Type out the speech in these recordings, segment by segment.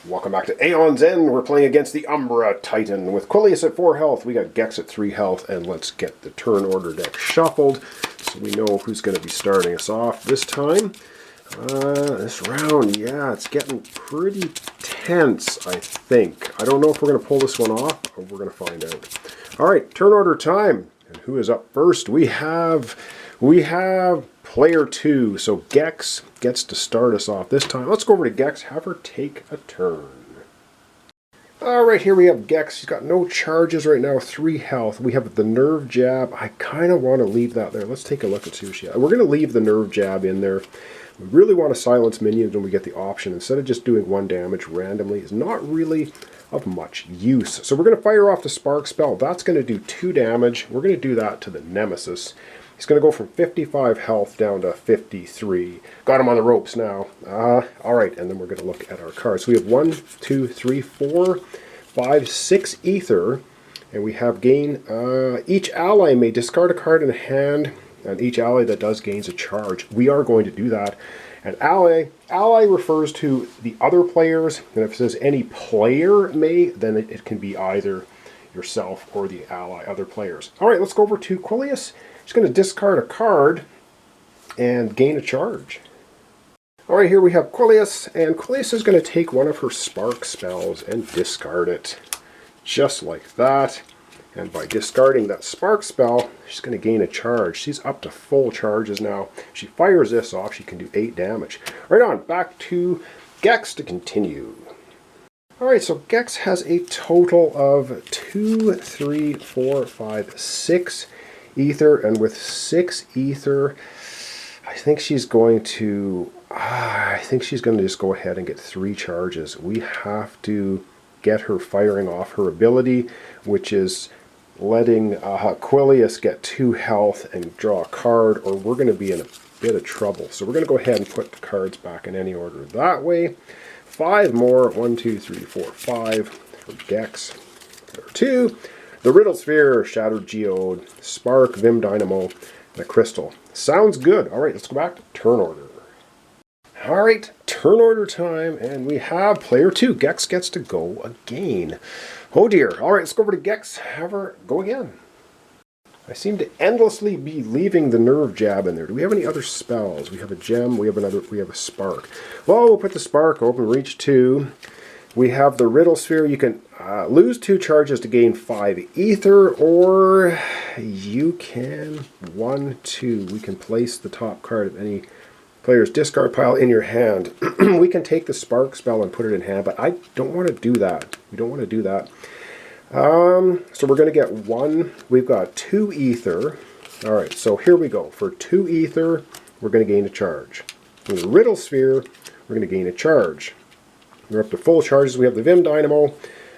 Welcome back to Aeons End. We're playing against the Umbra Titan with Quilius at 4 health. We got Gex at 3 health, and let's get the turn order deck shuffled so we know who's going to be starting us off this time. This round, yeah, it's getting pretty tense, I think. I don't know if we're going to pull this one off, or we're going to find out. All right, turn order time. And who is up first? We have player 2, so Gex gets to start us off this time. Let's go over to Gex, have her take a turn. Alright, here we have Gex. She's got no charges right now, 3 health. We have the nerve jab. I kind of want to leave that there. Let's take a look and see what she has. We're going to leave the nerve jab in there. We really want to silence minions when we get the option. Instead of just doing 1 damage randomly, it's not really of much use. So we're going to fire off the spark spell. That's going to do 2 damage. We're going to do that to the Nemesis. He's going to go from 55 health down to 53. Got him on the ropes now. Alright, and then we're going to look at our cards. So we have 1, 2, 3, 4, 5, 6 ether. And we have gain. Each ally may discard a card in the hand. And each ally that does gains a charge. We are going to do that. And ally refers to the other players. And if it says any player may, then it can be either yourself or the ally, other players. Alright, let's go over to Quilius. She's going to discard a card and gain a charge. Alright, here we have Quilius, and Quilius is going to take one of her spark spells and discard it. Just like that. And by discarding that spark spell, she's going to gain a charge. She's up to full charges now. She fires this off, she can do 8 damage. Right on, back to Gex to continue. Alright, so Gex has a total of 2, 3, 4, 5, 6 ether, and with 6 ether, I think she's going to just go ahead and get 3 charges. We have to get her firing off her ability, which is letting Quilius get 2 health and draw a card, or we're going to be in a bit of trouble. So we're going to go ahead and put the cards back in any order that way. 5 more. 1, 2, 3, 4, 5 for Gex. There are 2. The Riddle Sphere, Shattered Geode, Spark, Vim Dynamo, and a Crystal. Sounds good. Alright, let's go back to turn order. Alright, turn order time, and we have player 2. Gex gets to go again. Oh dear. Alright, let's go over to Gex. Have her go again. I seem to endlessly be leaving the nerve jab in there. Do we have any other spells? We have a gem, we have a spark. Well, we'll put the spark, open reach 2. We have the Riddle Sphere. You can lose 2 charges to gain 5 ether, or you can 1, 2. We can place the top card of any player's discard pile in your hand. We can take the spark spell and put it in hand, but I don't want to do that. We don't want to do that. So we're going to get 1. We've got 2 ether. Alright, so here we go. For 2 ether, we're going to gain a charge. For the Riddle Sphere, we're going to gain a charge. We're up to full charges. We have the Vim Dynamo.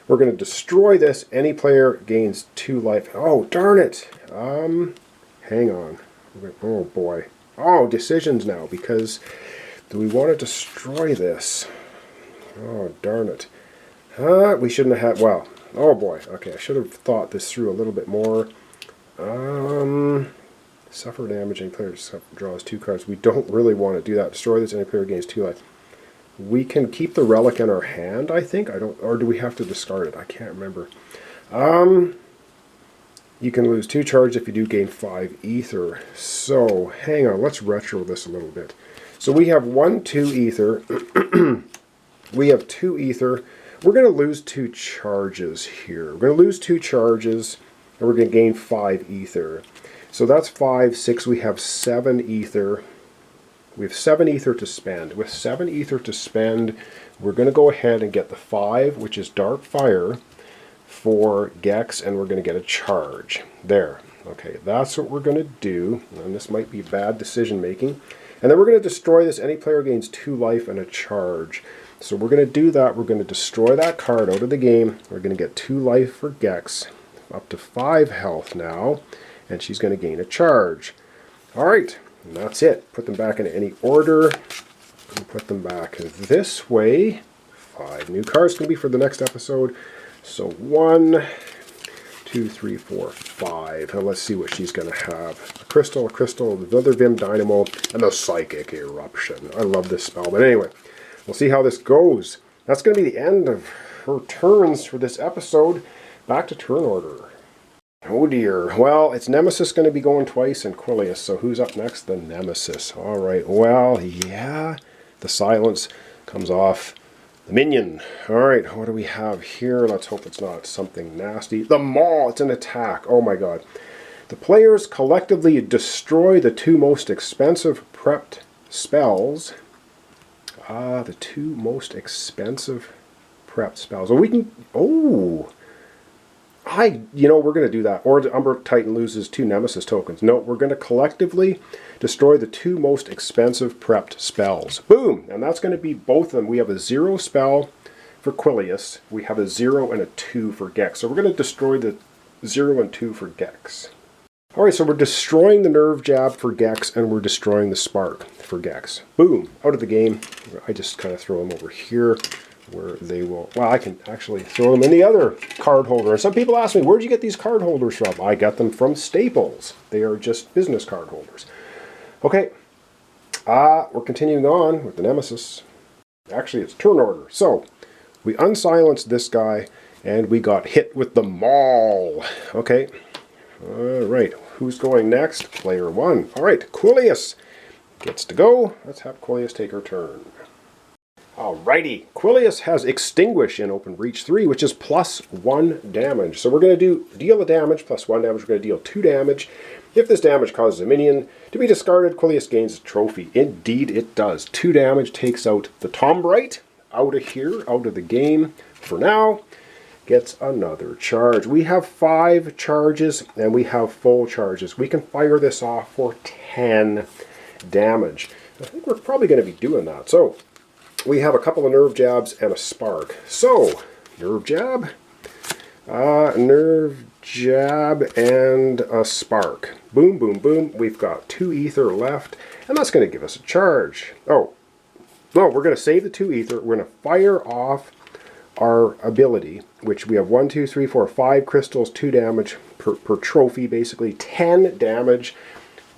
We're going to destroy this. Any player gains 2 life. Oh, darn it. Hang on. Oh, boy. Oh, decisions now, because do we want to destroy this? Oh, darn it. We shouldn't have had... Well, oh, boy. Okay, I should have thought this through a little bit more. Suffer damage. Any player draws 2 cards. We don't really want to do that. Destroy this. Any player gains 2 life. We can keep the relic in our hand, I think. Or do we have to discard it? I can't remember. You can lose 2 charges if you do gain 5 ether. So, hang on. Let's retro this a little bit. So we have 1, 2 ether. We have 2 ether. We're going to lose 2 charges here. We're going to lose 2 charges, and we're going to gain 5 ether. So that's 5, 6. We have 7 ether. We have 7 ether to spend. With 7 ether to spend, we're going to go ahead and get the 5, which is Dark Fire, for Gex, and we're going to get a charge. There. Okay, that's what we're going to do. And this might be bad decision making. And then we're going to destroy this. Any player gains 2 life and a charge. So we're going to do that. We're going to destroy that card out of the game. We're going to get 2 life for Gex. Up to 5 health now. And she's going to gain a charge. Alright. And that's it. Put them back in any order. And put them back this way. 5 new cards can be for the next episode. So 1, 2, 3, 4, 5. And let's see what she's going to have. A crystal, another Vim Dynamo, and the Psychic Eruption. I love this spell. But anyway, we'll see how this goes. that's going to be the end of her turns for this episode. Back to turn order. Oh dear. Well, it's Nemesis going to be going twice and Quilius. So who's up next? The Nemesis. All right. Well, yeah. The silence comes off the minion. All right. What do we have here? Let's hope it's not something nasty. The Maul. It's an attack. Oh my god. The players collectively destroy the two most expensive prepped spells. The two most expensive prepped spells. Oh, we can... Oh! we're going to do that. Or the Umbra Titan loses 2 Nemesis tokens. No, we're going to collectively destroy the 2 most expensive prepped spells. Boom! And that's going to be both of them. We have a 0 spell for Quilius. We have a 0 and a 2 for Gex. So we're going to destroy the 0 and 2 for Gex. Alright, so we're destroying the Nerve Jab for Gex, and we're destroying the Spark for Gex. Boom! Out of the game. I just kind of throw them over here, where they will... Well, I can actually throw them in the other card holder. And some people ask me, where'd you get these card holders from? I got them from Staples. They are just business card holders. Okay. We're continuing on with the Nemesis. Actually, it's turn order. So, we unsilenced this guy, and we got hit with the Maul. Okay. Alright, who's going next? Player 1. Alright, Quilius gets to go. Let's have Quilius take her turn. Alrighty, Quilius has Extinguish in Open Reach 3, which is +1 damage. So we're going to deal the damage, +1 damage. We're going to deal 2 damage. If this damage causes a minion to be discarded, Quilius gains a trophy. Indeed, it does. 2 damage takes out the Tombright out of here, out of the game for now. Gets another charge. We have 5 charges and we have full charges. We can fire this off for 10 damage. I think we're probably going to be doing that. So we have a couple of Nerve Jabs and a Spark. So Nerve Jab, Nerve Jab, and a Spark. Boom, boom, boom. We've got 2 Ether left, and that's going to give us a charge. Oh, no, we're going to save the 2 Ether. We're going to fire off our ability, which we have 1, 2, 3, 4, 5 crystals, 2 damage per trophy, basically 10 damage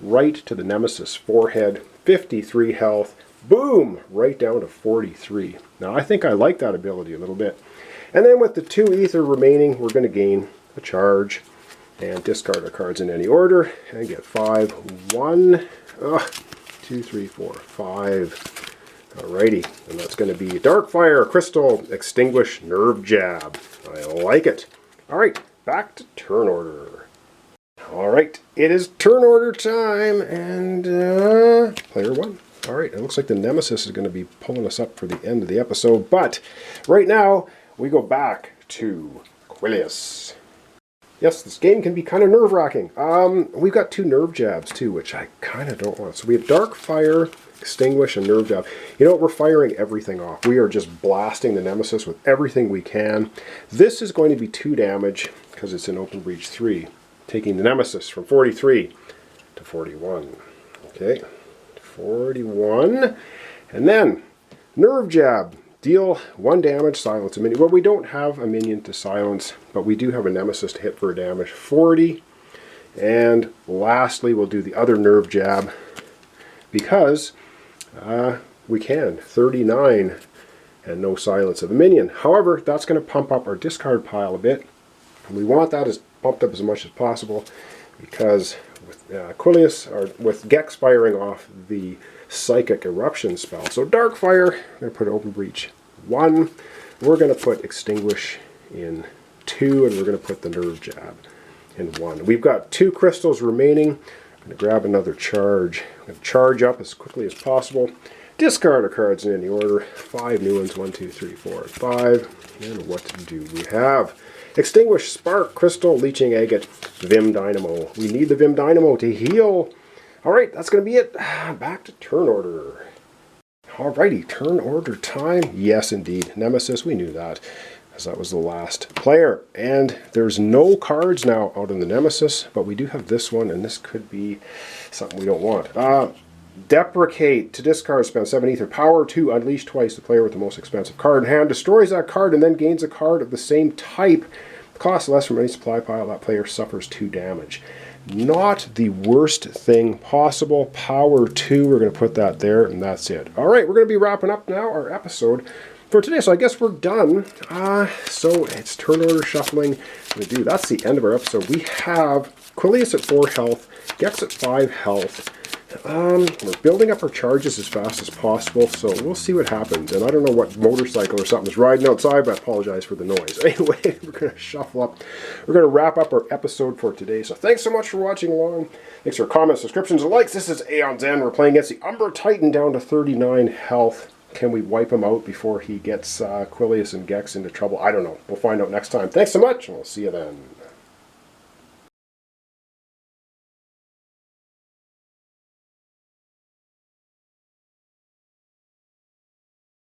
right to the Nemesis forehead, 53 health, boom, right down to 43. Now I think I like that ability a little bit. And then with the 2 Ether remaining, we're going to gain a charge and discard our cards in any order and get 5, 1, 2, 3, 4, 5. Alrighty, and that's going to be Darkfire, Crystal, Extinguish, Nerve Jab. I like it. Alright, back to turn order. Alright, it is turn order time, and player 1. Alright, it looks like the Nemesis is going to be pulling us up for the end of the episode, but right now we go back to Quilius. Yes, this game can be kind of nerve-wracking. We've got 2 Nerve Jabs too, which I kind of don't want. So we have Darkfire, Extinguish, and Nerve Jab. You know what? We're firing everything off. We are just blasting the Nemesis with everything we can. This is going to be 2 damage because it's in Open Reach 3, taking the Nemesis from 43 to 41. Okay, 41. And then Nerve Jab. Deal 1 damage, silence a minion. Well, we don't have a minion to silence, but we do have a Nemesis to hit for a damage. 40. And lastly, we'll do the other Nerve Jab because we can. 39 and no silence of a minion. However, that's going to pump up our discard pile a bit. And we want that as pumped up as much as possible because with Quilius, or with Gex firing off the Psychic Eruption spell. So Darkfire, I'm going to put Open Breach 1. We're going to put Extinguish in 2, and we're going to put the Nerve Jab in 1. We've got 2 crystals remaining. I'm going to grab another charge. I'm going to charge up as quickly as possible. Discard our cards in any order. 5 new ones, 1, 2, 3, 4, and 5. And what do we have? Extinguish, Spark, Crystal, Leeching Agate, Vim Dynamo. We need the Vim Dynamo to heal. Alright, that's going to be it. Back to turn order. Alrighty, turn order time. Yes, indeed. Nemesis, we knew that, as that was the last player. And there's no cards now out in the Nemesis, but we do have this one, and this could be something we don't want. Deprecate. To discard, spend 7 Ether. Power 2, unleash twice. The player with the most expensive card in hand destroys that card and then gains a card of the same type. Costs less from any supply pile. That player suffers 2 damage. Not the worst thing possible. Power 2, we're going to put that there, and that's it. Alright, we're going to be wrapping up now our episode for today. So I guess we're done. So it's turn order shuffling. That's the end of our episode. We have Quilius at 4 health, Gex at 5 health. We're building up our charges as fast as possible, so we'll see what happens. And I don't know what motorcycle or something is riding outside, but I apologize for the noise. Anyway, we're going to shuffle up. We're going to wrap up our episode for today. So thanks so much for watching along. Thanks for comments, subscriptions, and likes. This is Aeons. We're playing against the Umbra Titan down to 39 health. Can we wipe him out before he gets Quilius and Gex into trouble? I don't know. We'll find out next time. Thanks so much, and we'll see you then.